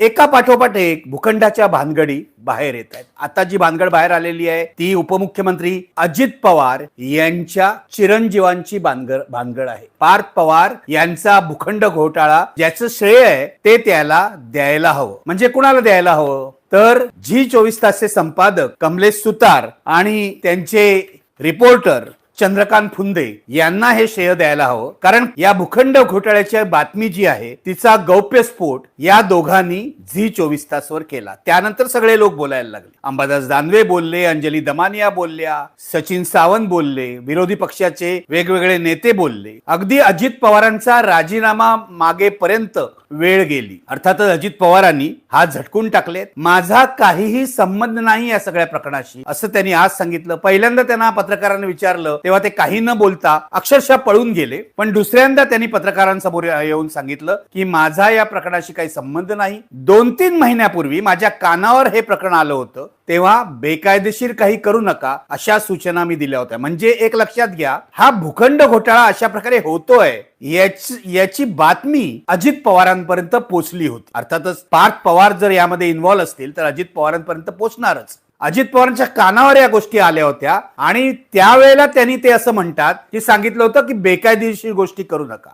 एका पाठोपाठ एक भूखंडाच्या भानगडी बाहेर येत आहेत. आता जी भानगड बाहेर आलेली आहे ती उपमुख्यमंत्री अजित पवार यांच्या चिरंजीवांची भानगड आहे. पार्थ पवार यांचा भूखंड घोटाळा ज्याचं श्रेय आहे ते त्याला द्यायला हवं. म्हणजे कुणाला द्यायला हवं तर झी 24 तासचे संपादक कमलेश सुतार आणि त्यांचे रिपोर्टर चंद्रकांत फुंदे यांना हे श्रेय द्यायला हवं. कारण या भूखंड घोटाळ्याची बातमी जी आहे तिचा गौप्यस्फोट या दोघांनी झी 24 तास वर केला. त्यानंतर सगळे लोक बोलायला लागले. अंबादास दानवे बोलले, अंजली दमानिया बोलल्या, सचिन सावंत बोलले, विरोधी पक्षाचे वेगवेगळे नेते बोलले. अगदी अजित पवारांचा राजीनामा मागेपर्यंत वेळ गेली. अर्थातच अजित पवारांनी हात झटकून टाकले. माझा काहीही संबंध नाही या सगळ्या प्रकरणाशी असं त्यांनी आज सांगितलं. पहिल्यांदा त्यांना पत्रकारांनी विचारलं तेव्हा ते काही न बोलता अक्षरशः पळून गेले. पण दुसऱ्यांदा त्यांनी पत्रकारांसमोर येऊन सांगितलं की माझा या प्रकरणाशी काही संबंध नाही. 2-3 महिन्यापूर्वी माझ्या कानावर हे प्रकरण आलं होतं तेव्हा बेकायदेशीर काही करू नका अशा सूचना मी दिल्या होत्या. म्हणजे एक लक्षात घ्या, हा भूखंड घोटाळा अशा प्रकारे होतोय याची बातमी अजित पवारांपर्यंत पोहोचली होती. अर्थातच पार्थ पवार जर यामध्ये इन्व्हॉल्व असतील तर अजित पवारांपर्यंत पोहोचणारच. अजित पवारांच्या कानावर या गोष्टी आल्या होत्या आणि त्यावेळेला त्यांनी ते असं म्हणतात की सांगितलं होतं की बेकायदेशीर गोष्टी करू नका.